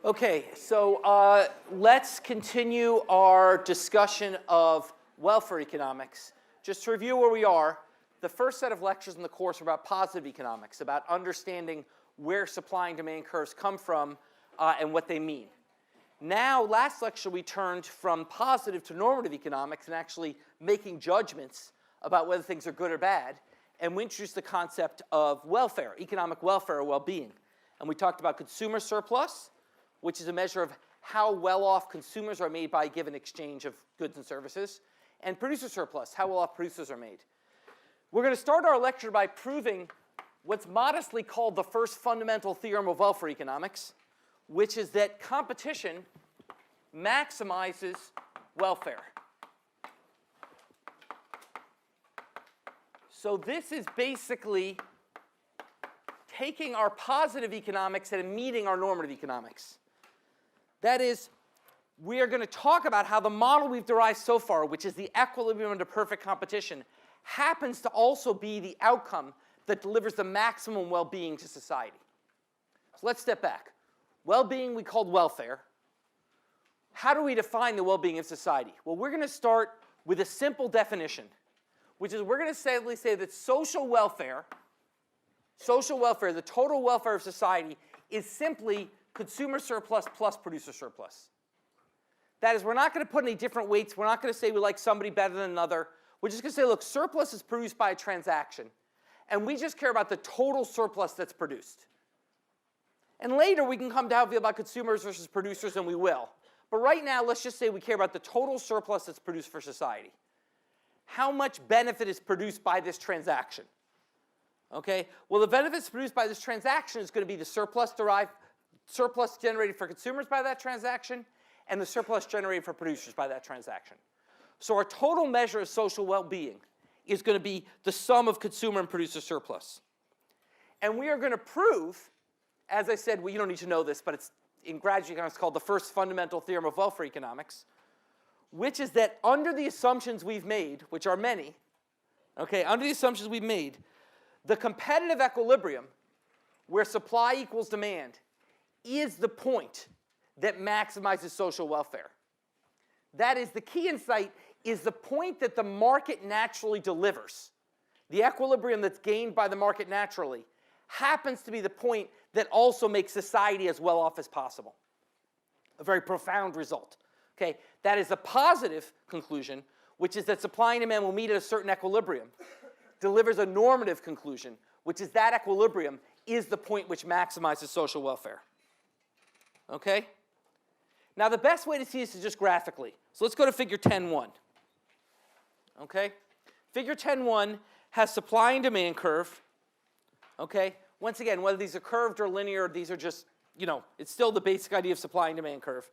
Okay, so let's continue our discussion of welfare economics. Just to review where we are, the first set of lectures in the course are about positive economics, about understanding where supply and demand curves come from and what they mean. Now, last lecture we turned from positive to normative economics and actually making judgments about whether things are good or bad, and we introduced the concept of welfare, economic welfare or well-being. And we talked about consumer surplus, which is a measure of how well off consumers are made by a given exchange of goods and services, and producer surplus, how well off producers are made. We're going to start our lecture by proving what's modestly called the first fundamental theorem of welfare economics, which is that competition maximizes welfare. So this is basically taking our positive economics and meeting our normative economics. That is, we are going to talk about how the model we've derived so far, which is the equilibrium under perfect competition, happens to also be the outcome that delivers the maximum well-being to society. So let's step back. Well-being we called welfare. How do we define the well-being of society? Well, we're going to start with a simple definition, which is we're going to sadly say that social welfare, the total welfare of society, is simply consumer surplus plus producer surplus. That is, we're not going to put any different weights. We're not going to say we like somebody better than another. We're just going to say, look, surplus is produced by a transaction, and we just care about the total surplus that's produced. And later we can come to how we feel about consumers versus producers, and we will. But right now, let's just say we care about the total surplus that's produced for society. How much benefit is produced by this transaction? Okay? Well, the benefits produced by this transaction is going to be the surplus generated for consumers by that transaction and the surplus generated for producers by that transaction. So our total measure of social well-being is going to be the sum of consumer and producer surplus. And we are going to prove, as I said, you don't need to know this, but it's in graduate economics called the first fundamental theorem of welfare economics, which is that under the assumptions we've made, which are many, okay, under the assumptions we've made, the competitive equilibrium where supply equals demand is the point that maximizes social welfare. That is, the key insight is the point that the market naturally delivers. The equilibrium that's gained by the market naturally happens to be the point that also makes society as well off as possible. A very profound result. Okay, that is a positive conclusion, which is that supply and demand will meet at a certain equilibrium, delivers a normative conclusion, which is that equilibrium is the point which maximizes social welfare. Okay? Now the best way to see this is just graphically. So let's go to figure 10.1. Okay? Figure 10.1 has supply and demand curve. Okay? Once again, whether these are curved or linear, these are just, it's still the basic idea of supply and demand curve.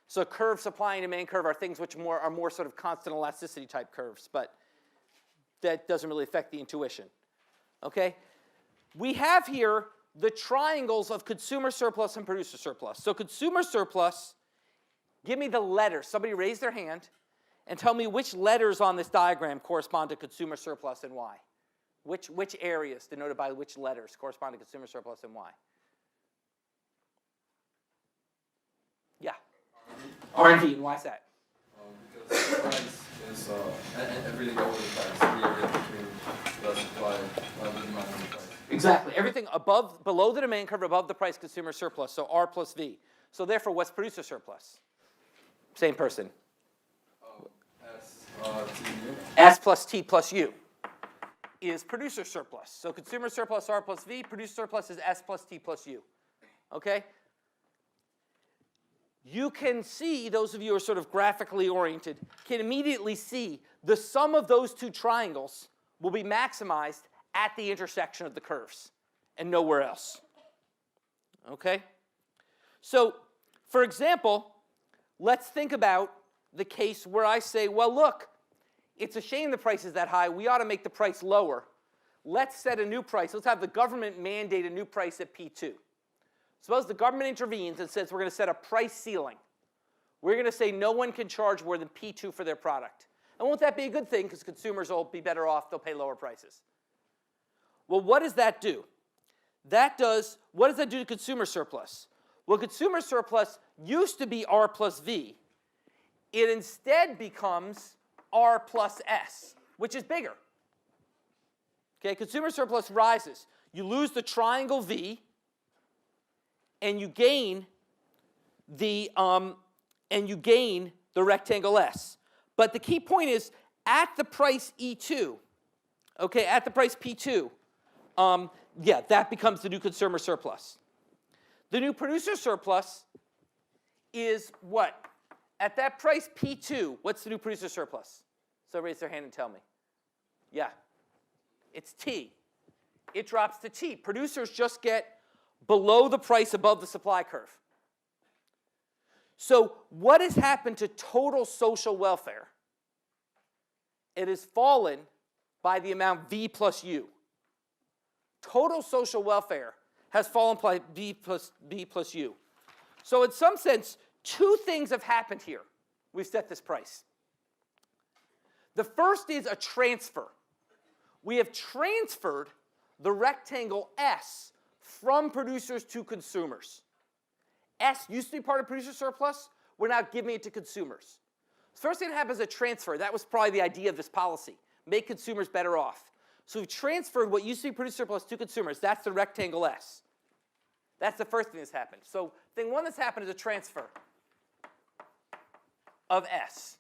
So curved supply and demand curve are things which are more sort of constant elasticity type curves, but that doesn't really affect the intuition. Okay? We have here the triangles of consumer surplus and producer surplus. So consumer surplus, give me the letters. Somebody raise their hand and tell me which letters on this diagram correspond to consumer surplus and why. Which areas denoted by which letters correspond to consumer surplus and why? Yeah. R&D, and why is that? Because the price is everything over the price, really between the supply and the demand and the price. Exactly. Everything below the demand curve, above the price consumer surplus, so R plus V. So therefore, what's producer surplus? Same person. S plus T plus U is producer surplus. So consumer surplus R plus V, producer surplus is S plus T plus U. Okay? You can see, those of you who are sort of graphically oriented, can immediately see the sum of those two triangles will be maximized at the intersection of the curves and nowhere else. Okay? So, for example, let's think about the case where I say, well, look, it's a shame the price is that high. We ought to make the price lower. Let's set a new price. Let's have the government mandate a new price at P2. Suppose the government intervenes and says we're going to set a price ceiling. We're going to say no one can charge more than P2 for their product. And won't that be a good thing? Because consumers will be better off. They'll pay lower prices. Well, what does that do? What does that do to consumer surplus? Well, consumer surplus used to be R plus V. It instead becomes R plus S, which is bigger. Okay, consumer surplus rises. You lose the triangle V, and you gain the rectangle S. But the key point is at the price E2, okay, at the price P2, yeah, that becomes the new consumer surplus. The new producer surplus is what? At that price P2, what's the new producer surplus? So raise their hand and tell me. Yeah, it's T. It drops to T. Producers just get below the price above the supply curve. So what has happened to total social welfare? It has fallen by the amount V plus U. Total social welfare has fallen by V plus U. So in some sense, two things have happened here. We've set this price. The first is a transfer. We have transferred the rectangle S from producers to consumers. S used to be part of producer surplus. We're now giving it to consumers. The first thing that happens is a transfer. That was probably the idea of this policy. Make consumers better off. So we've transferred what used to be producer surplus to consumers. That's the rectangle S. That's the first thing that's happened. So thing one that's happened is a transfer of S.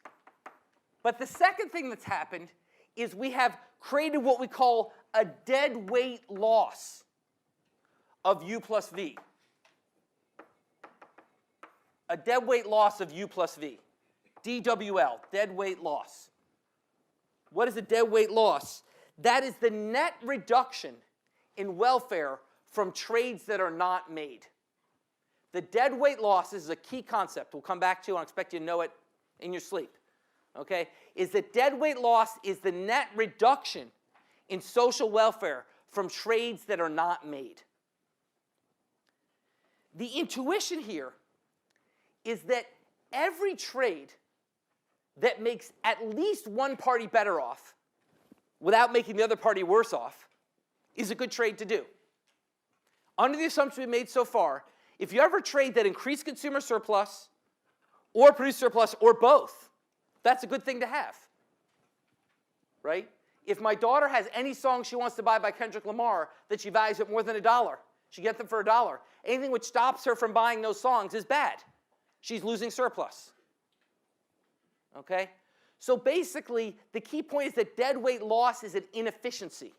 But the second thing that's happened is we have created what we call a dead weight loss of U plus V. A dead weight loss of U plus V. DWL, dead weight loss. What is a dead weight loss? That is the net reduction in welfare from trades that are not made. The dead weight loss is a key concept we'll come back to, and I expect you to know it in your sleep. Okay? Is that dead weight loss is the net reduction in social welfare from trades that are not made. The intuition here is that every trade that makes at least one party better off without making the other party worse off is a good trade to do. Under the assumption we've made so far, if you ever trade that increased consumer surplus or producer surplus or both, that's a good thing to have, right? If my daughter has any song she wants to buy by Kendrick Lamar that she values at more than $1, she gets them for $1. Anything which stops her from buying those songs is bad. She's losing surplus. Okay? So basically, the key point is that dead weight loss is an inefficiency.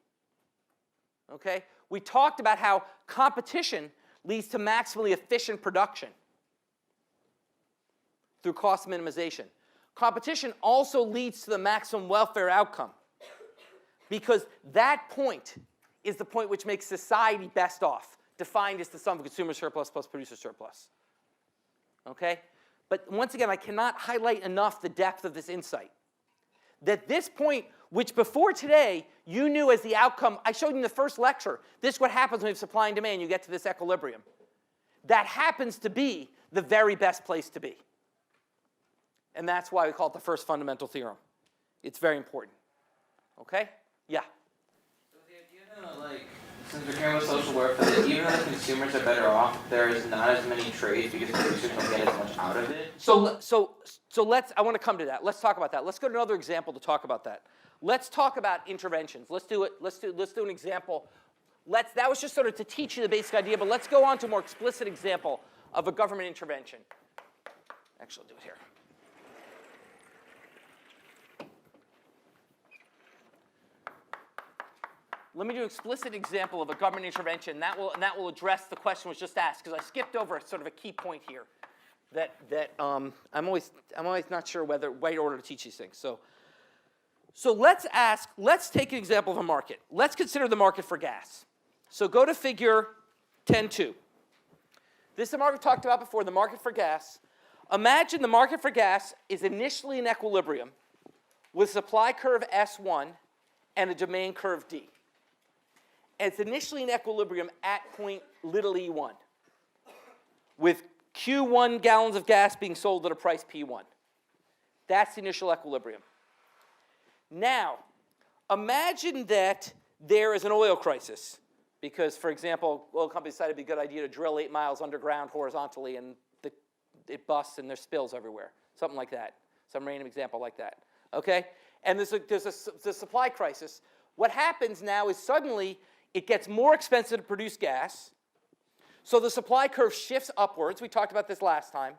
Okay? We talked about how competition leads to maximally efficient production through cost minimization. Competition also leads to the maximum welfare outcome because that point is the point which makes society best off, defined as the sum of consumer surplus plus producer surplus. Okay? But once again, I cannot highlight enough the depth of this insight. That this point, which before today you knew as the outcome, I showed you in the first lecture, this is what happens when you have supply and demand, you get to this equilibrium. That happens to be the very best place to be. And that's why we call it the first fundamental theorem. It's very important. Okay? Yeah? So the idea that, like, since we're talking about social welfare, that even though the consumers are better off, there is not as many trades because producers don't get as much out of it. So let's, I want to come to that. Let's talk about that. Let's go to another example to talk about that. Let's talk about interventions. Let's do it. Let's do an example. That was just sort of to teach you the basic idea, but let's go on to a more explicit example of a government intervention. Actually, I'll do it here. Let me do an explicit example of a government intervention. That will address the question was just asked, because I skipped over sort of a key point here that I'm always not sure whether right order to teach these things. So let's take an example of a market. Let's consider the market for gas. So go to figure 10.2. This is the market we talked about before, the market for gas. Imagine the market for gas is initially in equilibrium with supply curve S1 and a demand curve D. And it's initially in equilibrium at point little e1 with Q1 gallons of gas being sold at a price P1. That's the initial equilibrium. Now, imagine that there is an oil crisis. Because, for example, oil companies decided it'd be a good idea to drill 8 miles underground horizontally, and it busts and there's spills everywhere. Something like that. Some random example like that. Okay? And there's a supply crisis. What happens now is suddenly it gets more expensive to produce gas. So the supply curve shifts upwards. We talked about this last time,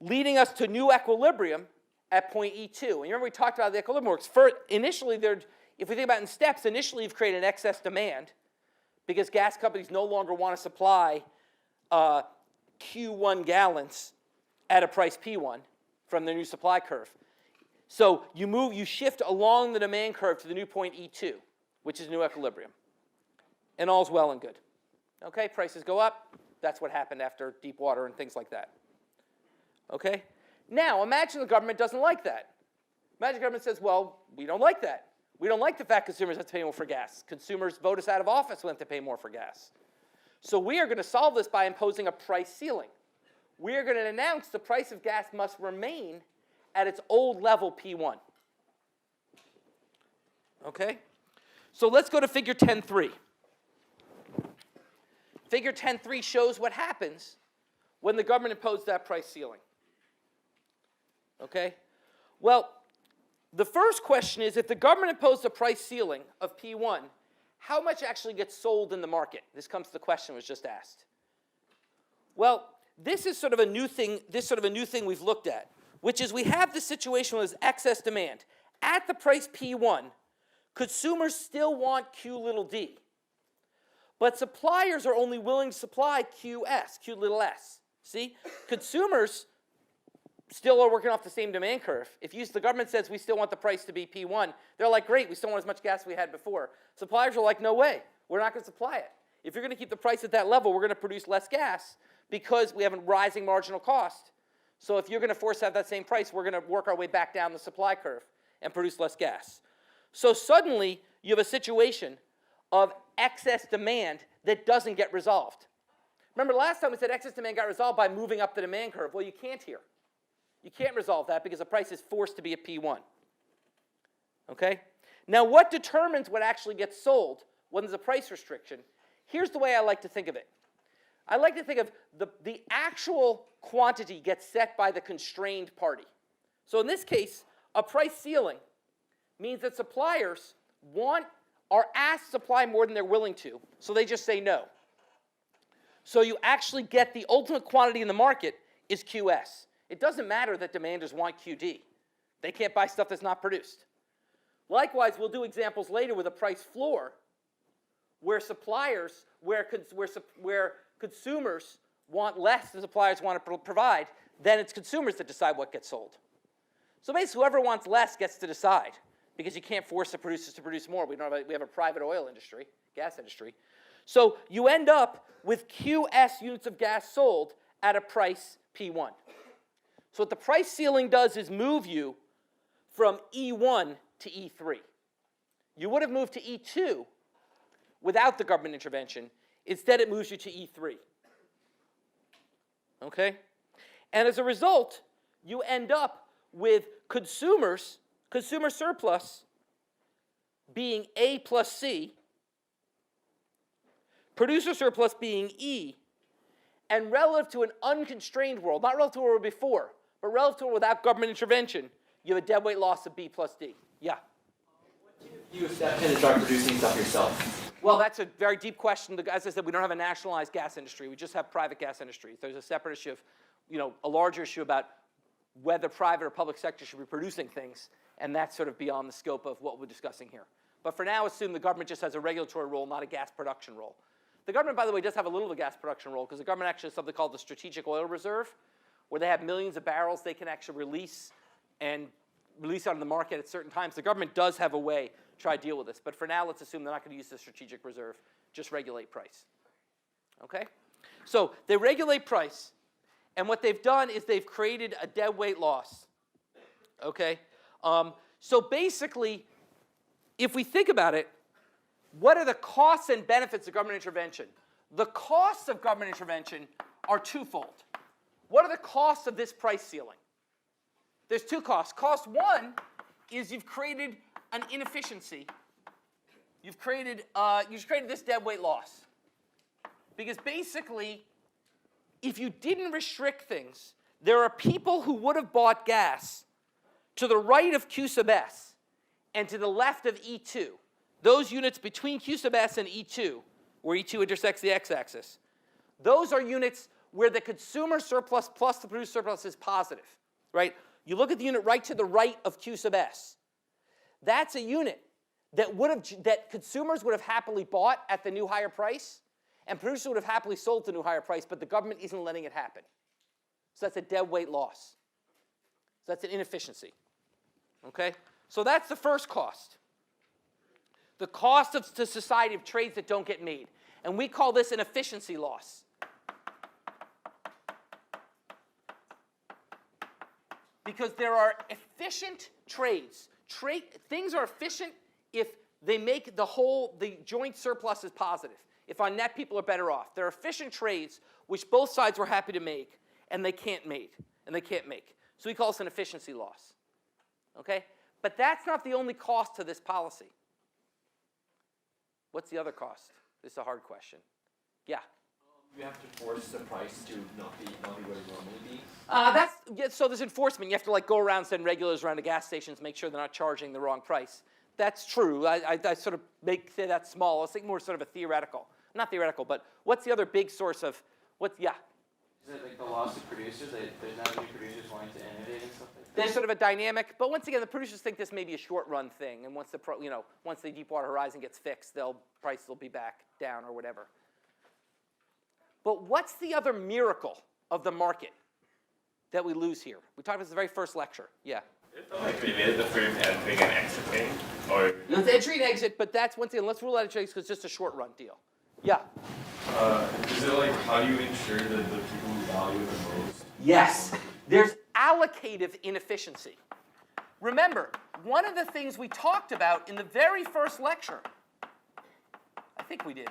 leading us to new equilibrium at point E2. And you remember we talked about the equilibrium works. Initially, if we think about it in steps, initially you've created an excess demand because gas companies no longer want to supply Q1 gallons at a price P1 from the new supply curve. So you shift along the demand curve to the new point E2, which is new equilibrium. And all's well and good. Okay, prices go up. That's what happened after deep water and things like that. Okay? Now, imagine the government doesn't like that. Imagine the government says, well, we don't like that. We don't like the fact consumers have to pay more for gas. Consumers vote us out of office when they have to pay more for gas. So we are going to solve this by imposing a price ceiling. We are going to announce the price of gas must remain at its old level P1. Okay? So let's go to figure 10.3. Figure 10.3 shows what happens when the government imposed that price ceiling. Okay? Well, the first question is, if the government imposed a price ceiling of P1, how much actually gets sold in the market? This comes to the question that was just asked. Well, this is sort of a new thing. We've looked at, which is we have this situation where there's excess demand. At the price P1, consumers still want Q little d. But suppliers are only willing to supply QS, Q little s. See? Consumers still are working off the same demand curve. If the government says we still want the price to be P1, they're like, great, we still want as much gas as we had before. Suppliers are like, no way, we're not going to supply it. If you're going to keep the price at that level, we're going to produce less gas because we have a rising marginal cost. So if you're going to force to have that same price, we're going to work our way back down the supply curve and produce less gas. So suddenly, you have a situation of excess demand that doesn't get resolved. Remember last time we said excess demand got resolved by moving up the demand curve. Well, you can't here. You can't resolve that because the price is forced to be a P1. Okay? Now, what determines what actually gets sold when there's a price restriction? Here's the way I like to think of it. I like to think of the actual quantity gets set by the constrained party. So in this case, a price ceiling means that suppliers are asked to supply more than they're willing to, so they just say no. So you actually get the ultimate quantity in the market is QS. It doesn't matter that demanders want QD. They can't buy stuff that's not produced. Likewise, we'll do examples later with a price floor where consumers want less than suppliers want to provide, then it's consumers that decide what gets sold. So basically, whoever wants less gets to decide because you can't force the producers to produce more. We have a private oil industry, gas industry. So you end up with QS units of gas sold at a price P1. So what the price ceiling does is move you from E1 to E3. You would have moved to E2 without the government intervention. Instead, it moves you to E3. Okay? And as a result, you end up with consumer surplus being A plus C, producer surplus being E, and relative to an unconstrained world, not relative to where we were before, but relative to without government intervention, you have a deadweight loss of B plus D. Yeah? You step in and start producing stuff yourself. Well, that's a very deep question. As I said, we don't have a nationalized gas industry. We just have private gas industries. There's a separate issue of, a larger issue about whether private or public sector should be producing things, and that's sort of beyond the scope of what we're discussing here. But for now, assume the government just has a regulatory role, not a gas production role. The government, by the way, does have a little of a gas production role because the government actually has something called the Strategic Oil Reserve, where they have millions of barrels they can actually release out on the market at certain times. The government does have a way to try to deal with this. But for now, let's assume they're not going to use the Strategic Reserve, just regulate price. Okay? So they regulate price, and what they've done is they've created a deadweight loss. Okay? So basically, if we think about it, what are the costs and benefits of government intervention? The costs of government intervention are twofold. What are the costs of this price ceiling? There's two costs. Cost one is you've created an inefficiency. you've created this deadweight loss. Because basically, if you didn't restrict things, there are people who would have bought gas to the right of Q sub S and to the left of E2. Those units between Q sub S and E2, where E2 intersects the x-axis, those are units where the consumer surplus plus the producer surplus is positive, right? You look at the unit right to the right of Q sub S. That's a unit that consumers would have happily bought at the new higher price, and producers would have happily sold to the new higher price, but the government isn't letting it happen. So that's a deadweight loss. So that's an inefficiency. Okay? So that's the first cost. The cost to society of trades that don't get made. And we call this an efficiency loss. Because there are efficient trades. Things are efficient if they make the joint surplus is positive. If on net people are better off. There are efficient trades which both sides were happy to make and they can't make. So we call this an efficiency loss. Okay? But that's not the only cost to this policy. What's the other cost? This is a hard question. Yeah? You have to force the price to not be where it normally be. So there's enforcement. You have to go around, send regulars around to gas stations, make sure they're not charging the wrong price. That's true. I sort of say that small. I was thinking more sort of a theoretical. Not theoretical, but what's the other big source of, yeah? Is it like the loss of producers? There's not many producers wanting to innovate and stuff like that? There's sort of a dynamic, but once again, the producers think this may be a short-run thing, and once the Deepwater Horizon gets fixed, prices will be back down or whatever. But what's the other miracle of the market that we lose here? We talked about this in the very first lecture. Yeah. Like related the firm entering and exiting, or It's entry and exit, but that's once again. Let's rule out entry because it's just a short-run deal. Yeah. is it like how do you ensure that the people who value it the most? Yes. There's allocative inefficiency. Remember, one of the things we talked about in the very first lecture, I think we did,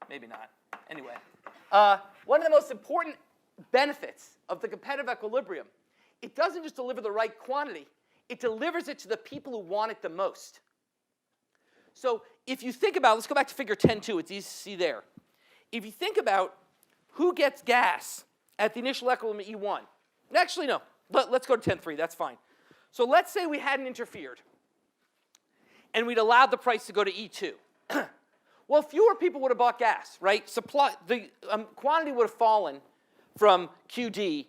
maybe not. Anyway, one of the most important benefits of the competitive equilibrium, it doesn't just deliver the right quantity, it delivers it to the people who want it the most. So if you think about, let's go back to figure 10.2, it's easy to see there. If you think about who gets gas at the initial equilibrium E1, actually no, let's go to 10.3, that's fine. So let's say we hadn't interfered and we'd allowed the price to go to E2. Well, fewer people would have bought gas, right? The quantity would have fallen from QD,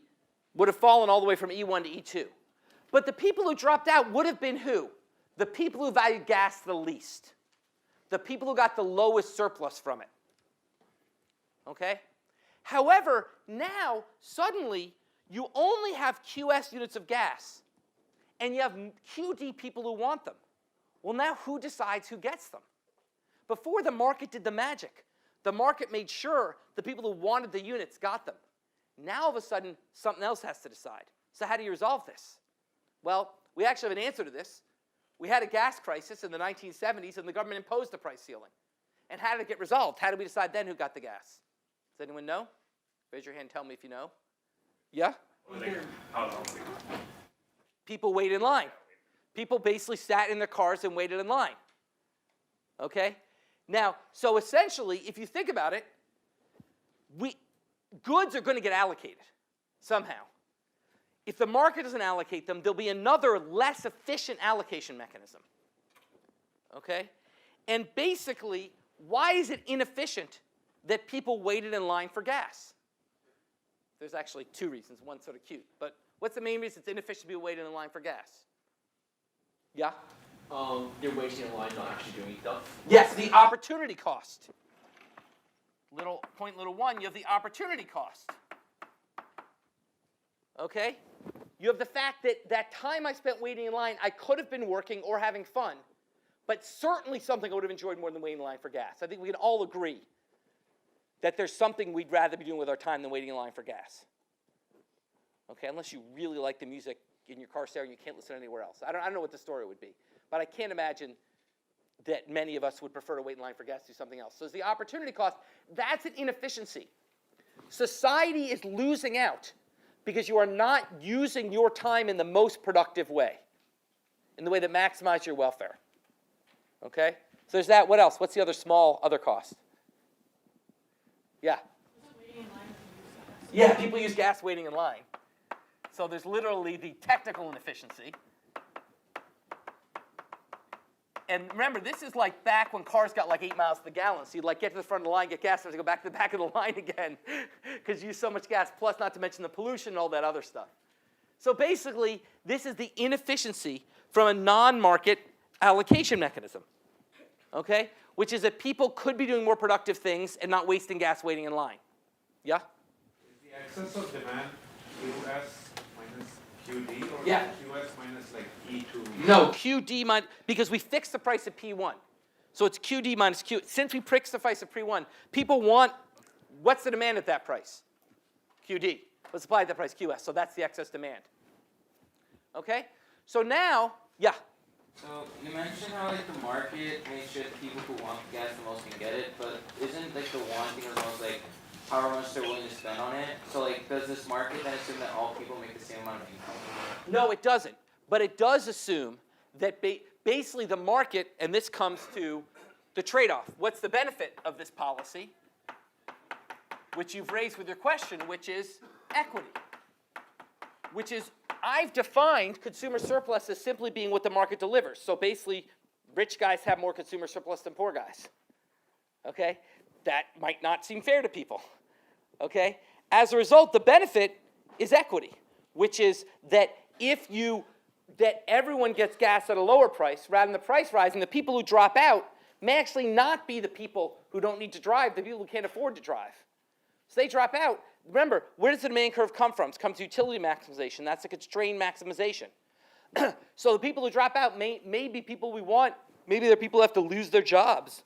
would have fallen all the way from E1 to E2. But the people who dropped out would have been who? The people who valued gas the least. The people who got the lowest surplus from it. Okay? However, now, suddenly, you only have QS units of gas, and you have QD people who want them. Well, now who decides who gets them? Before, the market did the magic. The market made sure the people who wanted the units got them. Now, all of a sudden, something else has to decide. So how do you resolve this? Well, we actually have an answer to this. We had a gas crisis in the 1970s, and the government imposed a price ceiling. And how did it get resolved? How did we decide then who got the gas? Does anyone know? Raise your hand, tell me if you know. Yeah? How long? People wait in line. People basically sat in their cars and waited in line. Okay? Now, so essentially, if you think about it, goods are going to get allocated somehow. If the market doesn't allocate them, there'll be another less efficient allocation mechanism. Okay? And basically, why is it inefficient that people waited in line for gas? There's actually two reasons. One's sort of cute. But what's the main reason it's inefficient people waiting in line for gas? Yeah? You're waiting in line, not actually doing stuff. Yes, the opportunity cost. Point little one, you have the opportunity cost. Okay? You have the fact that that time I spent waiting in line, I could have been working or having fun, but certainly something I would have enjoyed more than waiting in line for gas. I think we can all agree that there's something we'd rather be doing with our time than waiting in line for gas. Okay, unless you really like the music in your car stereo and you can't listen anywhere else. I don't know what the story would be, but I can't imagine that many of us would prefer to wait in line for gas to do something else. So it's the opportunity cost. That's an inefficiency. Society is losing out because you are not using your time in the most productive way, in the way that maximizes your welfare. Okay? So there's that. What else? What's the other small other cost? Yeah. Yeah, people use gas waiting in line. So there's literally the technical inefficiency. And remember, this is like back when cars got like 8 miles to the gallon. So you'd like get to the front of the line, get gas, and have to go back to the back of the line again because you use so much gas, plus not to mention the pollution and all that other stuff. So basically, this is the inefficiency from a non-market allocation mechanism, okay? Which is that people could be doing more productive things and not wasting gas waiting in line. Yeah? Is the excess of demand QS minus QD or Yeah. QS minus like E2? No, QD minus, because we fixed the price at P1. So it's QD minus Q. Since we fixed the price at P1, people want, what's the demand at that price? QD. Let's supply at that price, QS. So that's the excess demand. Okay? So now, yeah. So you mentioned how like the market makes sure the people who want the gas the most can get it, but isn't like the wanting the most like how much they're willing to spend on it? So like does this market then assume that all people make the same amount of income? No, it doesn't. But it does assume that basically the market, and this comes to the trade-off. What's the benefit of this policy? Which you've raised with your question, which is equity. Which is, I've defined consumer surplus as simply being what the market delivers. So basically, rich guys have more consumer surplus than poor guys. Okay? That might not seem fair to people. Okay? As a result, the benefit is equity, which is that that everyone gets gas at a lower price, rather than the price rising, the people who drop out may actually not be the people who don't need to drive, the people who can't afford to drive. So they drop out. Remember, where does the demand curve come from? It comes to utility maximization. That's a constrained maximization. So the people who drop out may be people we want. Maybe they're people who have to lose their jobs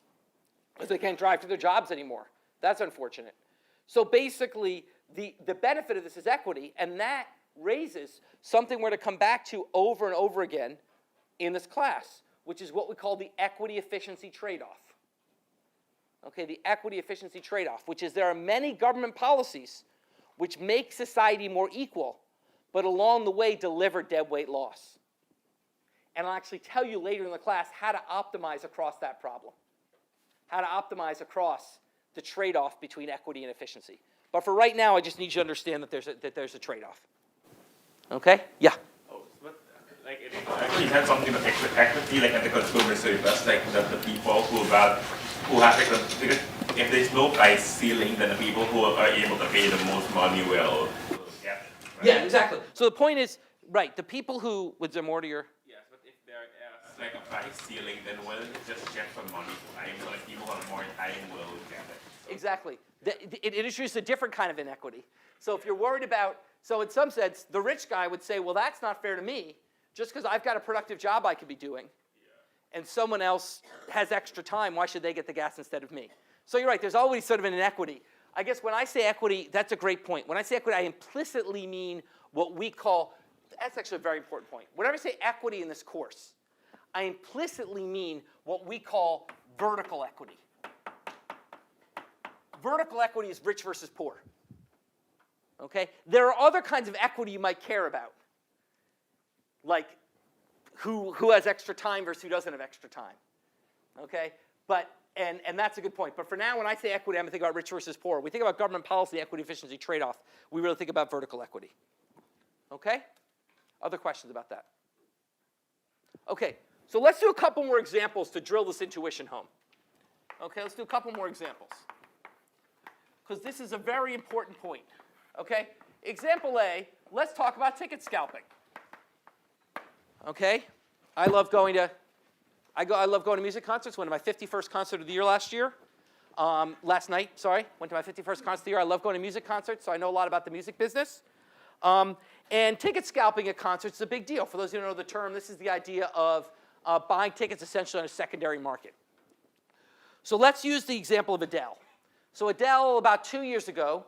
because they can't drive to their jobs anymore. That's unfortunate. So basically, the benefit of this is equity, and that raises something we're to come back to over and over again in this class, which is what we call the equity efficiency trade-off. Okay, the equity efficiency trade-off, which is there are many government policies which make society more equal, but along the way deliver deadweight loss. And I'll actually tell you later in the class how to optimize across that problem, how to optimize across the trade-off between equity and efficiency. But for right now, I just need you to understand that there's a trade-off. Okay? Yeah. Oh, but like it actually has something to equity, like at the consumer surplus, like the people who have like because if there's no price ceiling, then the people who are able to pay the most money will get it. Right? Yeah, exactly. So the point is, right, the people who, was there more to your? Yes, but if there is like a price ceiling, then we'll just check for money time. So like people who have more time will get it. So. Exactly. It introduces a different kind of inequity. So if you're worried about, so in some sense, the rich guy would say, well, that's not fair to me, just because I've got a productive job I could be doing, and someone else has extra time, why should they get the gas instead of me? So you're right, there's always sort of an inequity. I guess when I say equity, that's a great point. When I say equity, I implicitly mean what we call, that's actually a very important point. Whenever I say equity in this course, I implicitly mean what we call vertical equity. Vertical equity is rich versus poor. Okay? There are other kinds of equity you might care about, like who has extra time versus who doesn't have extra time. Okay? But, and that's a good point. But for now, when I say equity, I'm going to think about rich versus poor. When we think about government policy, equity, efficiency, trade-off, we really think about vertical equity. Okay? Other questions about that? Okay, so let's do a couple more examples to drill this intuition home. Okay, let's do a couple more examples, because this is a very important point. Okay? Example A, let's talk about ticket scalping. Okay? I love going to music concerts. Went to my 51st concert of the year last night, went to my 51st concert of the year. I love going to music concerts, so I know a lot about the music business. And ticket scalping at concerts is a big deal. For those who don't know the term, this is the idea of buying tickets essentially on a secondary market. So let's use the example of Adele. So Adele, about 2 years ago,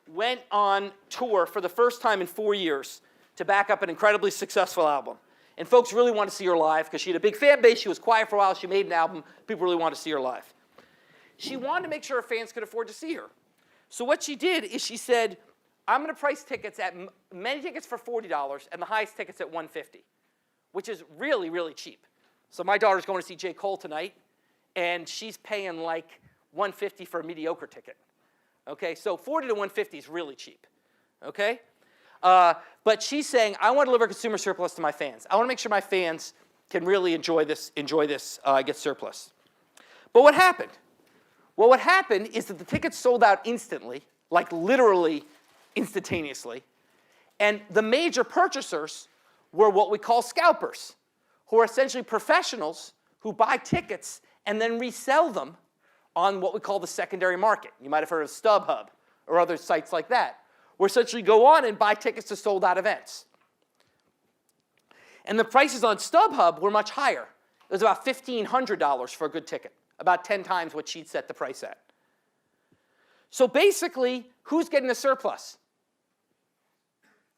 went on tour for the first time in 4 years to back up an incredibly successful album. And folks really wanted to see her live because she had a big fan base. She was quiet for a while. She made an album. People really wanted to see her live. She wanted to make sure her fans could afford to see her. So what she did is she said, I'm going to price tickets at many tickets for $40 and the highest tickets at $150, which is really, really cheap. So my daughter's going to see J. Cole tonight, and she's paying like $150 for a mediocre ticket. Okay, so $40 to $150 is really cheap. Okay, but she's saying, I want to deliver consumer surplus to my fans. I want to make sure my fans can really enjoy this, get surplus. But what happened? Well, what happened is that the tickets sold out instantly, like literally instantaneously, and the major purchasers were what we call scalpers, who are essentially professionals who buy tickets and then resell them on what we call the secondary market. You might have heard of StubHub or other sites like that, where essentially go on and buy tickets to sold-out events. And the prices on StubHub were much higher. It was about $1,500 for a good ticket, about 10 times what she'd set the price at. So basically, who's getting the surplus?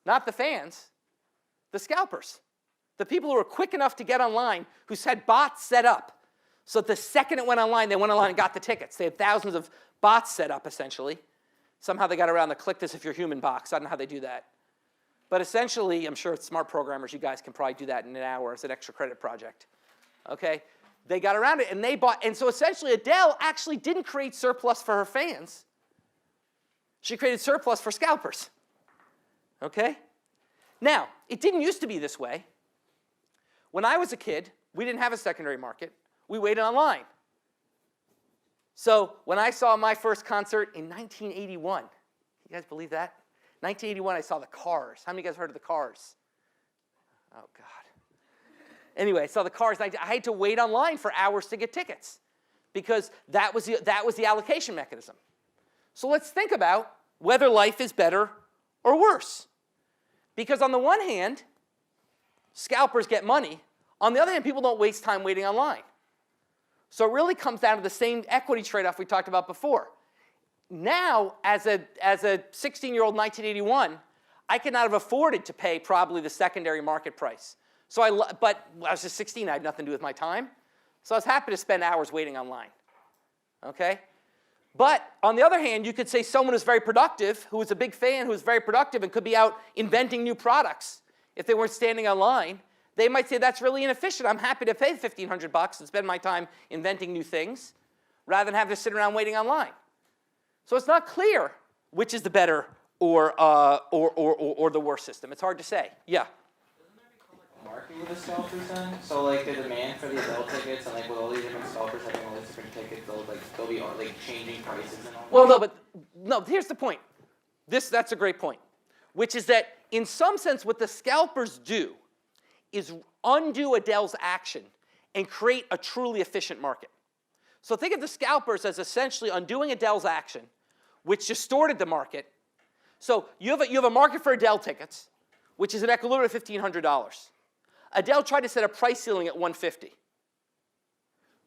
Not the fans, the scalpers. The people who were quick enough to get online, who had bots set up. So the second it went online, they went online and got the tickets. They had thousands of bots set up, essentially. Somehow they got around the click this if you're human box. I don't know how they do that. But essentially, I'm sure it's smart programmers, you guys can probably do that in an hour as an extra credit project. Okay? They got around it and they bought, and so essentially Adele actually didn't create surplus for her fans. She created surplus for scalpers. Okay? Now, it didn't used to be this way. When I was a kid, we didn't have a secondary market. We waited online. So when I saw my first concert in 1981, you guys believe that? 1981, I saw the Cars. How many of you guys heard of the Cars? Oh, God. Anyway, I saw the Cars. I had to wait online for hours to get tickets because that was the allocation mechanism. So let's think about whether life is better or worse. Because on the one hand, scalpers get money. On the other hand, people don't waste time waiting online. So it really comes down to the same equity trade-off we talked about before. Now, as a 16-year-old in 1981, I could not have afforded to pay probably the secondary market price. But I was just 16, I had nothing to do with my time. So I was happy to spend hours waiting online. Okay? But on the other hand, you could say someone who's very productive, who is a big fan, who's very productive and could be out inventing new products if they weren't standing online. They might say, that's really inefficient. I'm happy to pay $1,500 and spend my time inventing new things rather than have to sit around waiting online. So it's not clear which is the better or the worse system. It's hard to say. Yeah? Doesn't that become like a market with the scalpers then? So like the demand for the Adele tickets and like with all these different scalpers having all these different tickets, they'll be like changing prices and all that? Well, no, here's the point. That's a great point, which is that in some sense what the scalpers do is undo Adele's action and create a truly efficient market. So think of the scalpers as essentially undoing Adele's action, which distorted the market. So you have a market for Adele tickets, which is an equilibrium of $1,500. Adele tried to set a price ceiling at $150,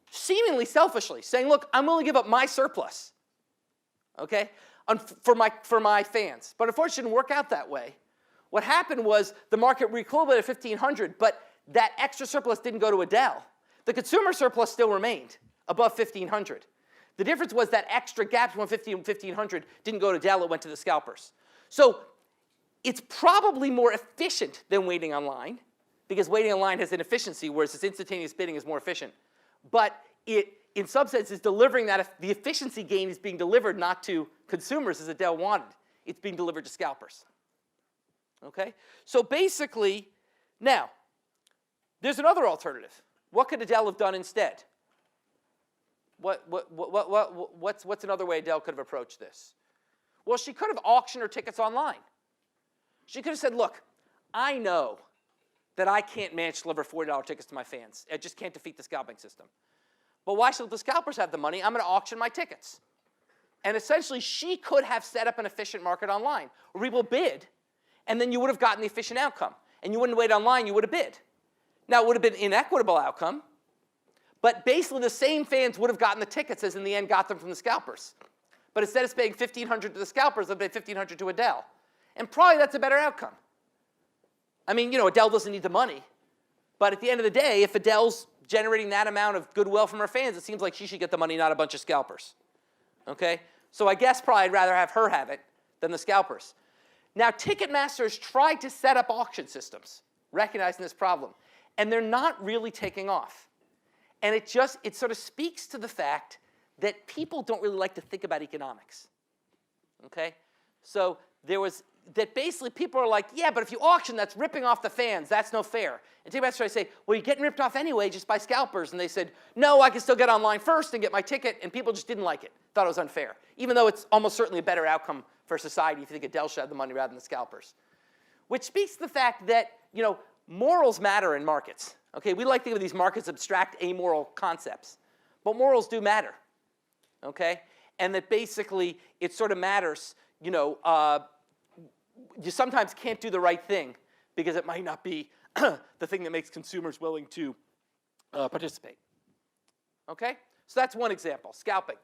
seemingly selfishly, saying, look, I'm willing to give up my surplus, okay, for my fans. But unfortunately, it didn't work out that way. What happened was the market re-equilibrated at $1,500, but that extra surplus didn't go to Adele. The consumer surplus still remained above $1,500. The difference was that extra gap from $150 and $1,500 didn't go to Adele, it went to the scalpers. So it's probably more efficient than waiting online, because waiting online has inefficiency, whereas this instantaneous bidding is more efficient. But it, in some sense, is delivering that. The efficiency gain is being delivered not to consumers as Adele wanted. It's being delivered to scalpers. Okay? So basically, now, there's another alternative. What could Adele have done instead? What's another way Adele could have approached this? Well, she could have auctioned her tickets online. She could have said, look, I know that I can't manage to deliver $40 tickets to my fans. I just can't defeat the scalping system. But why should the scalpers have the money? I'm going to auction my tickets. And essentially, she could have set up an efficient market online where people bid, and then you would have gotten the efficient outcome. And you wouldn't wait online, you would have bid. Now, it would have been an inequitable outcome, but basically the same fans would have gotten the tickets as in the end got them from the scalpers. But instead of paying $1,500 to the scalpers, they'll pay $1,500 to Adele. And probably that's a better outcome. I mean, you know, Adele doesn't need the money. But at the end of the day, if Adele's generating that amount of goodwill from her fans, it seems like she should get the money, not a bunch of scalpers. Okay? So I guess probably I'd rather have her have it than the scalpers. Now, Ticketmaster's tried to set up auction systems, recognizing this problem. And they're not really taking off. And it sort of speaks to the fact that people don't really like to think about economics. Okay? So there was, that basically people are like, yeah, but if you auction, that's ripping off the fans. That's no fair. And Ticketmaster say, well, you're getting ripped off anyway just by scalpers. And they said, no, I can still get online first and get my ticket. And people just didn't like it, thought it was unfair, even though it's almost certainly a better outcome for society if you think Adele should have the money rather than the scalpers. Which speaks to the fact that, you know, morals matter in markets. Okay, we like to think of these markets abstract, amoral concepts. But morals do matter. Okay? And that basically it sort of matters, you know, you sometimes can't do the right thing because it might not be the thing that makes consumers willing to participate. Okay? So that's one example, scalping.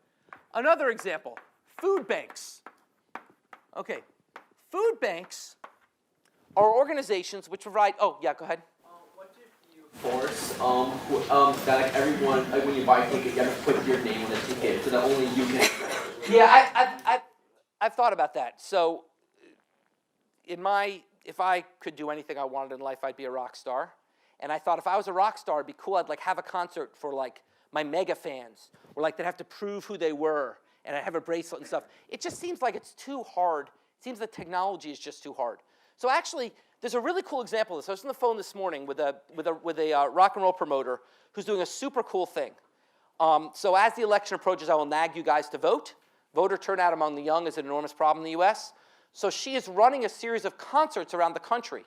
Another example, food banks. Okay, food banks are organizations which provide, oh, yeah, go ahead. What if you force that like everyone, like when you buy a ticket, you have to put your name on the ticket so that only you can. Yeah, I've thought about that. So if I could do anything I wanted in life, I'd be a rock star. And I thought if I was a rock star, it'd be cool. I'd like have a concert for like my mega fans, or like they'd have to prove who they were, and I'd have a bracelet and stuff. It just seems like it's too hard. It seems the technology is just too hard. So actually, there's a really cool example of this. I was on the phone this morning with a rock and roll promoter who's doing a super cool thing. So as the election approaches, I will nag you guys to vote. Voter turnout among the young is an enormous problem in the US. So she is running a series of concerts around the country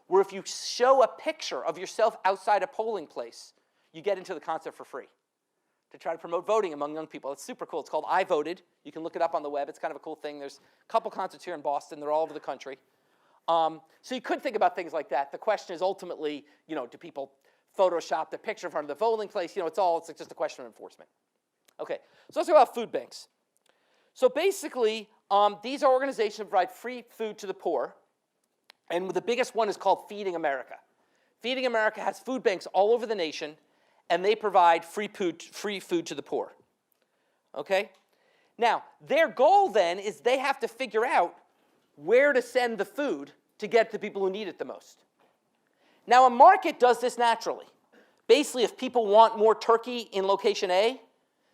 where if you show a picture of yourself outside a polling place, you get into the concert for free to try to promote voting among young people. It's super cool. It's called I Voted. You can look it up on the web. It's kind of a cool thing. There's a couple concerts here in Boston. They're all over the country. So you could think about things like that. The question is ultimately, you know, do people Photoshop the picture in front of the voting place? You know, it's just a question of enforcement. Okay, so let's talk about food banks. So basically, these are organizations that provide free food to the poor, and the biggest one is called Feeding America. Feeding America has food banks all over the nation, and they provide free food to the poor. Okay? Now, their goal then is they have to figure out where to send the food to get to people who need it the most. Now, a market does this naturally. Basically, if people want more turkey in location A,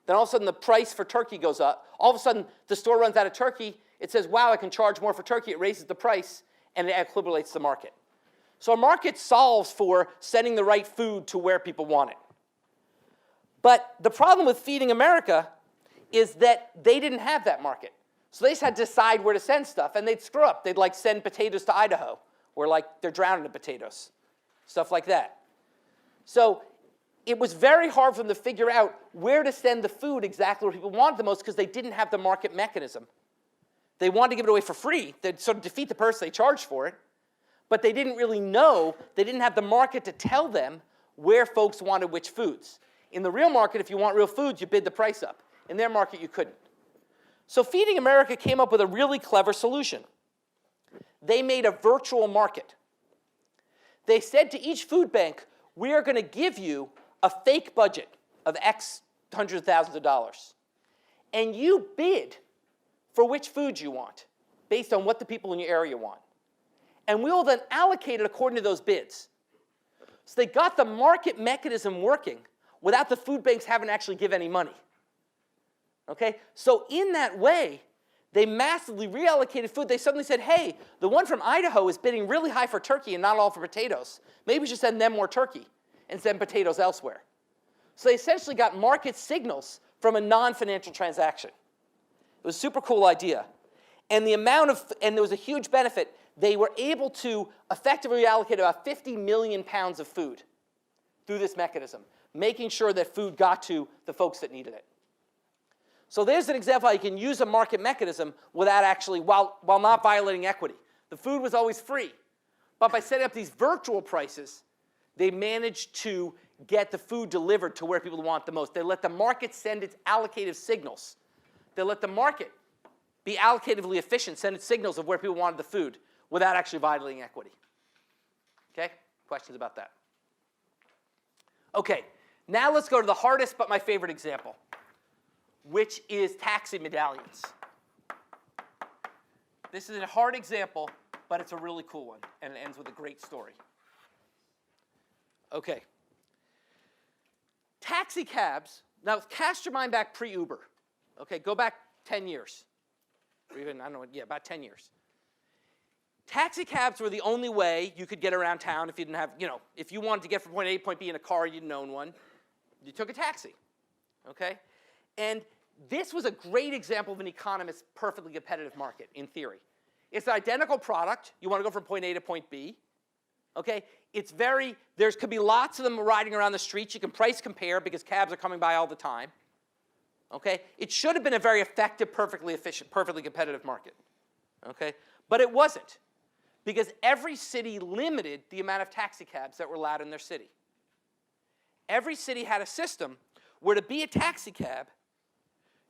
then all of a sudden the price for turkey goes up. All of a sudden, the store runs out of turkey. It says, wow, I can charge more for turkey. It raises the price, and it equilibrates the market. So a market solves for sending the right food to where people want it. But the problem with Feeding America is that they didn't have that market. So they just had to decide where to send stuff, and they'd screw up. They'd like send potatoes to Idaho, where like they're drowning in potatoes, stuff like that. So it was very hard for them to figure out where to send the food exactly where people wanted the most because they didn't have the market mechanism. They wanted to give it away for free. They'd sort of defeat the person they charged for it, but they didn't really know. They didn't have the market to tell them where folks wanted which foods. In the real market, if you want real foods, you bid the price up. In their market, you couldn't. So Feeding America came up with a really clever solution. They made a virtual market. They said to each food bank, we are going to give you a fake budget of X hundreds of thousands of dollars. And you bid for which foods you want based on what the people in your area want. And we will then allocate it according to those bids. So they got the market mechanism working without the food banks having to actually give any money. Okay? So in that way, they massively reallocated food. They suddenly said, hey, the one from Idaho is bidding really high for turkey and not all for potatoes. Maybe we should send them more turkey and send potatoes elsewhere. So they essentially got market signals from a non-financial transaction. It was a super cool idea. And there was a huge benefit. They were able to effectively allocate about 50 million pounds of food through this mechanism, making sure that food got to the folks that needed it. So there's an example how you can use a market mechanism without actually, while not violating equity. The food was always free. But by setting up these virtual prices, they managed to get the food delivered to where people want the most. They let the market send its allocative signals. They let the market be allocatively efficient, send its signals of where people wanted the food without actually violating equity. Okay? Questions about that? Okay, now let's go to the hardest but my favorite example, which is taxi medallions. This is a hard example, but it's a really cool one, and it ends with a great story. Okay. taxi cabs, now cast your mind back pre-Uber. Okay, go back 10 years. Or even, I don't know, yeah, about 10 years. Taxi cabs were the only way you could get around town if you didn't have, if you wanted to get from point A to point B in a car, you didn't own one, you took a taxi, okay? And this was a great example of an economist's perfectly competitive market, in theory. It's an identical product. You want to go from point A to point B, okay? There could be lots of them riding around the streets. You can price compare because cabs are coming by all the time, okay? It should have been a very effective, perfectly efficient, perfectly competitive market, okay? But it wasn't, because every city limited the amount of taxi cabs that were allowed in their city. Every city had a system where to be a taxi cab,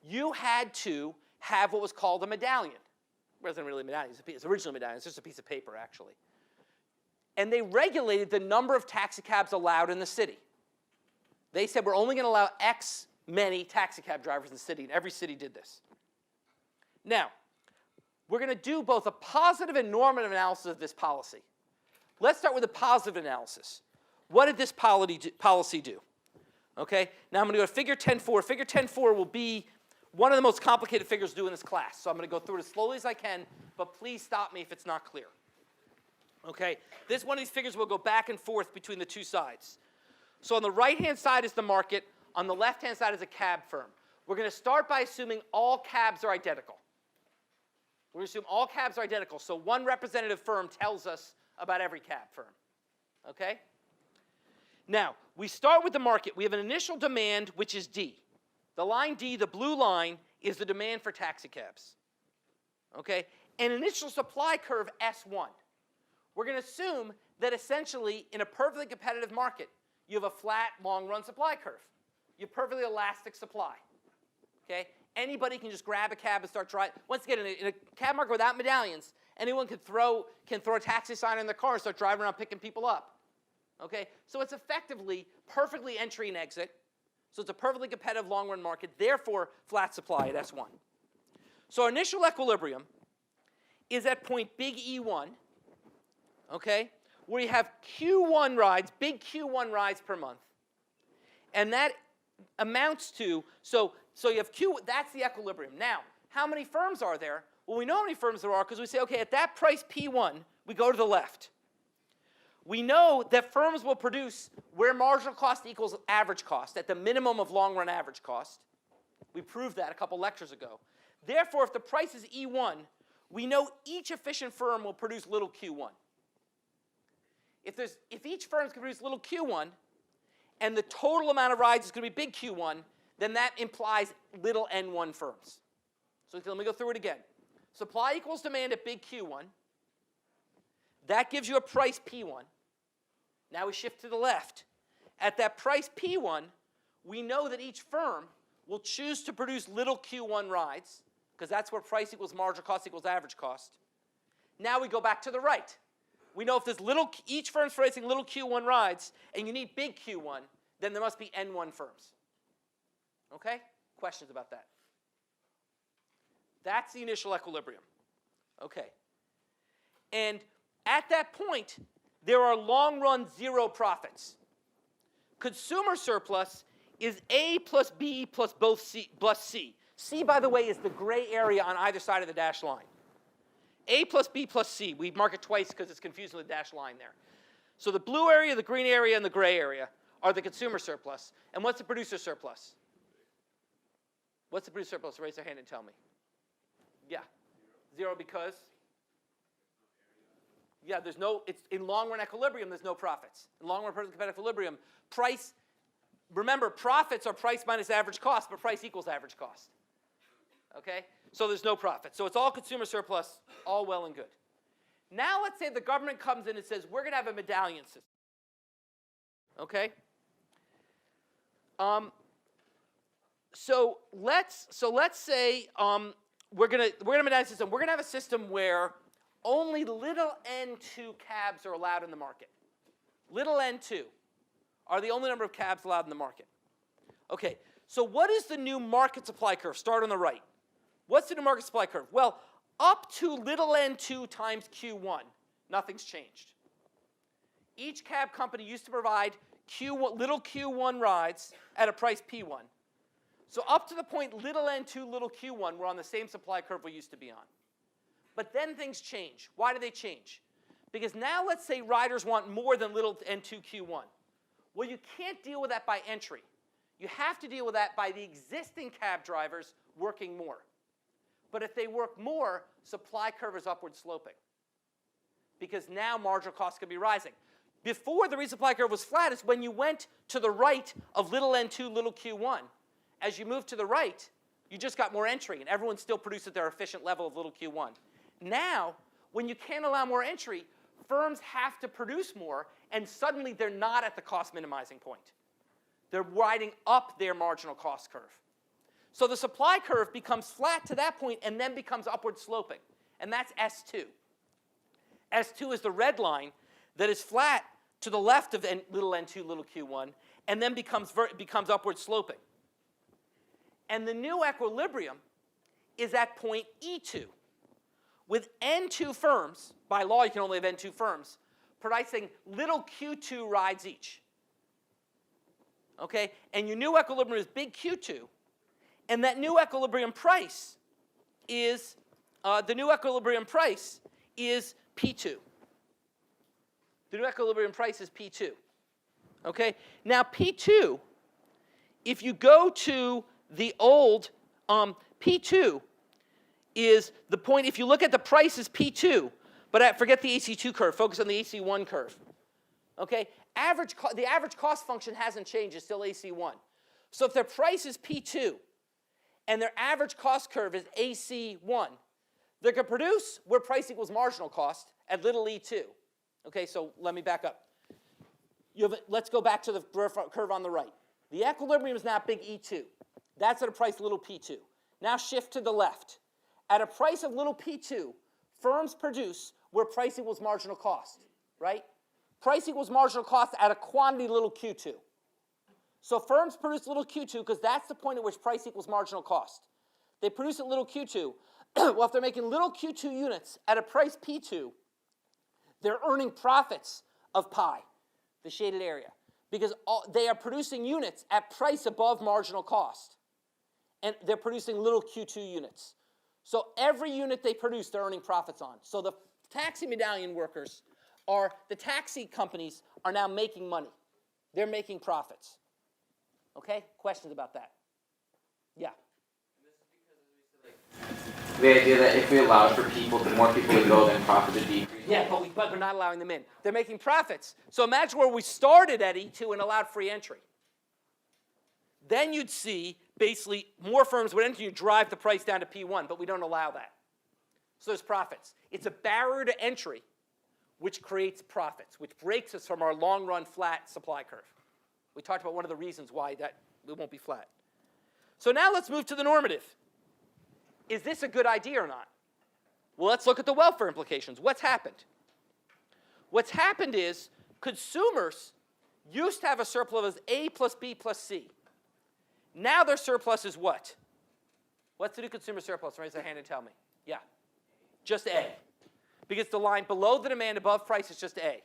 you had to have what was called a medallion. It wasn't really a medallion, it's originally a medallion, it's just a piece of paper, actually. And they regulated the number of taxi cabs allowed in the city. They said, we're only going to allow X many taxi cab drivers in the city, and every city did this. Now, we're going to do both a positive and normative analysis of this policy. Let's start with a positive analysis. What did this policy do? Okay, now I'm going to go to figure 10.4. Figure 10.4 will be one of the most complicated figures to do in this class. So I'm going to go through it as slowly as I can, but please stop me if it's not clear. Okay, one of these figures will go back and forth between the two sides. So on the right-hand side is the market. On the left-hand side is a cab firm. We're going to start by assuming all cabs are identical. We're going to assume all cabs are identical. So one representative firm tells us about every cab firm. Okay? Now, we start with the market. We have an initial demand, which is D. The line D, the blue line, is the demand for taxi cabs. Okay? An initial supply curve, S1. We're going to assume that essentially, in a perfectly competitive market, you have a flat, long-run supply curve. You have perfectly elastic supply. Okay? Anybody can just grab a cab and start driving. Once again, in a cab market without medallions, anyone can throw a taxi sign in their car and start driving around picking people up. Okay? So it's effectively perfectly entry and exit. So it's a perfectly competitive long-run market, therefore flat supply at S1. So our initial equilibrium is at point big E1, okay, where you have Q1 rides, big Q1 rides per month. And that amounts to, so you have Q, that's the equilibrium. Now, how many firms are there? Well, we know how many firms there are because we say, okay, at that price P1, we go to the left. We know that firms will produce where marginal cost equals average cost, at the minimum of long-run average cost. We proved that a couple lectures ago. Therefore, if the price is E1, we know each efficient firm will produce little Q1. If each firm can produce little Q1, and the total amount of rides is going to be big Q1, then that implies little N1 firms. So let me go through it again. Supply equals demand at big Q1. That gives you a price P1. Now we shift to the left. At that price P1, we know that each firm will choose to produce little Q1 rides, because that's where price equals marginal cost equals average cost. Now we go back to the right. We know if there's each firm's producing little Q1 rides, and you need big Q1, then there must be N1 firms. Okay? Questions about that? That's the initial equilibrium. Okay. And at that point, there are long-run zero profits. Consumer surplus is A plus B plus both C plus C. C, by the way, is the gray area on either side of the dashed line. A plus B plus C. We mark it twice because it's confusing with the dashed line there. So the blue area, the green area, and the gray area are the consumer surplus. And what's the producer surplus? What's the producer surplus? Raise your hand and tell me. Yeah. Zero because? Yeah, it's in long-run equilibrium, there's no profits. In long-run competitive equilibrium, remember, profits are price minus average cost, but price equals average cost. Okay? So there's no profit. So it's all consumer surplus, all well and good. Now let's say the government comes in and says, we're going to have a medallion system. Okay? So let's say we're going to have a medallion system. We're going to have a system where only little n2 cabs are allowed in the market. Little n2 are the only number of cabs allowed in the market. Okay, so what is the new market supply curve? Start on the right. What's the new market supply curve? Well, up to little n2 times Q1, nothing's changed. Each cab company used to provide little q1 rides at a price p1. So up to the point little n2, little q1, we're on the same supply curve we used to be on. But then things change. Why do they change? Because now let's say riders want more than little n2, q1. Well, you can't deal with that by entry. You have to deal with that by the existing cab drivers working more. But if they work more, supply curve is upward sloping. Because now marginal costs can be rising. Before, the reason supply curve was flat is when you went to the right of little n2, little q1. As you move to the right, you just got more entry, and everyone still produces at their efficient level of little q1. Now, when you can't allow more entry, firms have to produce more, and suddenly they're not at the cost minimizing point. They're riding up their marginal cost curve. So the supply curve becomes flat to that point and then becomes upward sloping, and that's S2. S2 is the red line that is flat to the left of little n2, little q1, and then becomes upward sloping. And the new equilibrium is at point E2, with n2 firms, by law you can only have n2 firms, pricing little q2 rides each. Okay? And your new equilibrium is big q2, and that new equilibrium price is, P2. The new equilibrium price is P2. Okay? Now P2, if you go to the old P2 is the point, if you look at the price as P2, but forget the AC2 curve, focus on the AC1 curve. Okay? The average cost function hasn't changed, it's still AC1. So if their price is P2 and their average cost curve is AC1, they can produce where price equals marginal cost at little e2. Okay, so let me back up. Let's go back to the curve on the right. The equilibrium is now big E2. That's at a price little p2. Now shift to the left. At a price of little p2, firms produce where price equals marginal cost, right? Price equals marginal cost at a quantity little q2. So firms produce little q2 because that's the point at which price equals marginal cost. They produce at little q2. Well, if they're making little q2 units at a price p2, they're earning profits of pi, the shaded area, because they are producing units at price above marginal cost. And they're producing little q2 units. So every unit they produce, they're earning profits on. So the taxi medallion workers the taxi companies are now making money. They're making profits. Okay? Questions about that? Yeah. The idea that if we allowed for more people to go, then profit would decrease. Yeah, but we're not allowing them in. They're making profits. So imagine where we started at E2 and allowed free entry. Then you'd see basically more firms would enter, you drive the price down to P1, but we don't allow that. So there's profits. It's a barrier to entry which creates profits, which breaks us from our long-run flat supply curve. We talked about one of the reasons why it won't be flat. So now let's move to the normative. Is this a good idea or not? Well, let's look at the welfare implications. What's happened? What's happened is consumers used to have a surplus as A plus B plus C. Now their surplus is what? What's the new consumer surplus? Raise their hand and tell me. Yeah. Just A. Because the line below the demand, above price is just A.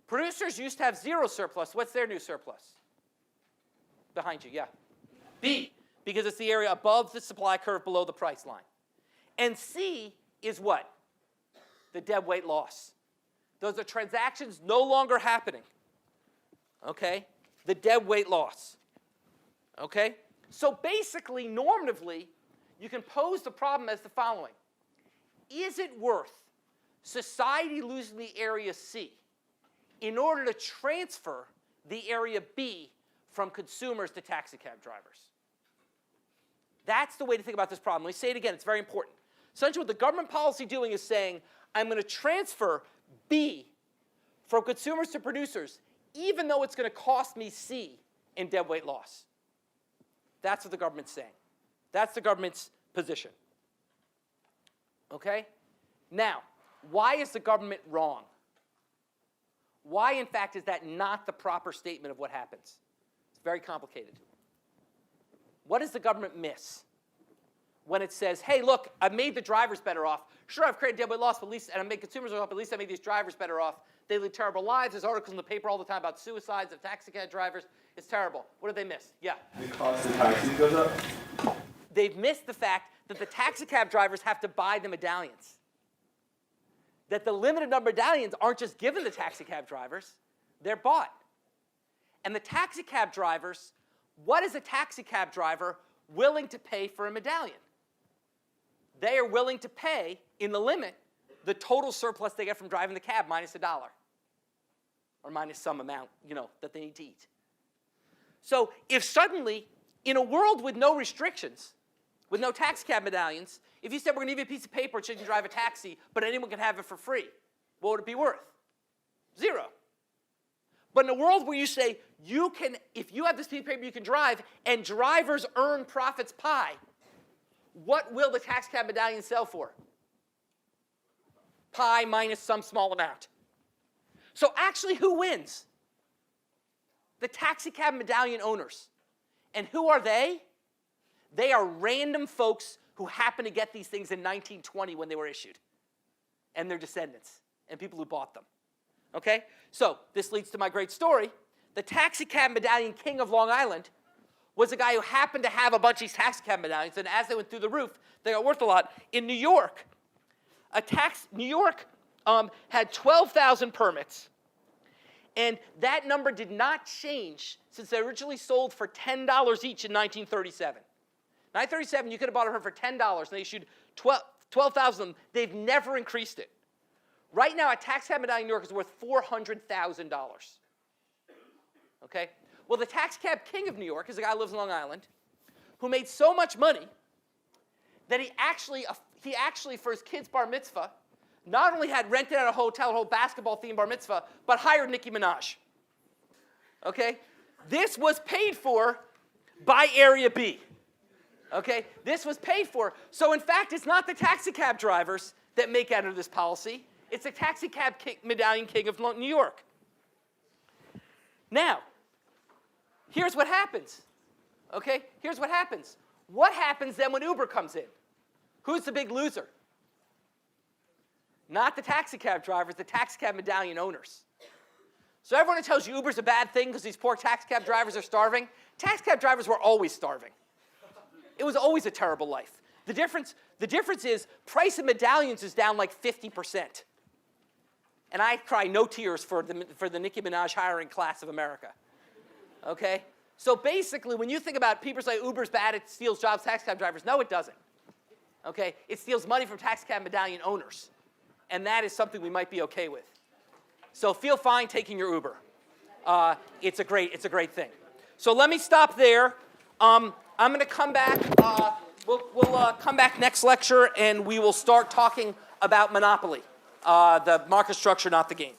Producers used to have zero surplus. What's their new surplus? Behind you, yeah. B. Because it's the area above the supply curve, below the price line. And C is what? The deadweight loss. Those are transactions no longer happening. Okay? The deadweight loss. Okay? So basically, normatively, you can pose the problem as the following. Is it worth society losing the area C in order to transfer the area B from consumers to taxi cab drivers? That's the way to think about this problem. Let me say it again. It's very important. Essentially, what the government policy doing is saying, I'm going to transfer B from consumers to producers, even though it's going to cost me C in deadweight loss. That's what the government's saying. That's the government's position. Okay? Now, why is the government wrong? Why, in fact, is that not the proper statement of what happens? It's very complicated. What does the government miss when it says, hey, look, I've made the drivers better off. Sure, I've created deadweight loss, but at least, and I've made consumers off, but at least I made these drivers better off. They lead terrible lives. There's articles in the paper all the time about suicides of taxi cab drivers. It's terrible. What did they miss? Yeah. Because the taxi goes up? They've missed the fact that the taxi cab drivers have to buy the medallions. That the limited number of medallions aren't just given to taxi cab drivers, they're bought. And the taxi cab drivers, what is a taxi cab driver willing to pay for a medallion? They are willing to pay, in the limit, the total surplus they get from driving the cab minus $1. Or minus some amount, that they need to eat. So if suddenly, in a world with no restrictions, with no taxi cab medallions, if you said we're going to give you a piece of paper so you can drive a taxi, but anyone can have it for free, what would it be worth? 0. But in a world where you say you can, if you have this piece of paper you can drive, and drivers earn profits pie, what will the taxi cab medallion sell for? Pi minus some small amount. So actually, who wins? The taxi cab medallion owners. And who are they? They are random folks who happen to get these things in 1920 when they were issued. And their descendants, and people who bought them. Okay? So this leads to my great story. The taxi cab medallion king of Long Island was a guy who happened to have a bunch of these taxi cab medallions, and as they went through the roof, they got worth a lot. In New York, New York had 12,000 permits, and that number did not change since they originally sold for $10 each in 1937. 1937, you could have bought her for $10, and they issued 12,000 of them. They've never increased it. Right now, a taxi cab medallion in New York is worth $400,000. Okay? Well, the taxi cab king of New York is a guy who lives in Long Island who made so much money that he actually, for his kid's bar mitzvah, not only had rented out a hotel, a whole basketball-themed bar mitzvah, but hired Nicki Minaj. Okay? This was paid for by Area B. Okay? This was paid for. So, in fact, it's not the taxi cab drivers that make out of this policy. It's the taxi cab medallion king of New York. Now, here's what happens. Okay? Here's what happens. What happens then when Uber comes in? Who's the big loser? Not the taxi cab drivers, the taxi cab medallion owners. So everyone who tells you Uber's a bad thing because these poor taxi cab drivers are starving, taxi cab drivers were always starving. It was always a terrible life. The difference is price of medallions is down like 50%. And I cry no tears for the Nicki Minaj hiring class of America. Okay? So basically, when you think about people say Uber's bad, it steals jobs, taxi cab drivers. No, it doesn't. Okay? It steals money from taxi cab medallion owners. And that is something we might be okay with. So feel fine taking your Uber. It's a great thing. So let me stop there. I'm going to come back. We'll come back next lecture, and we will start talking about monopoly, the market structure, not the game.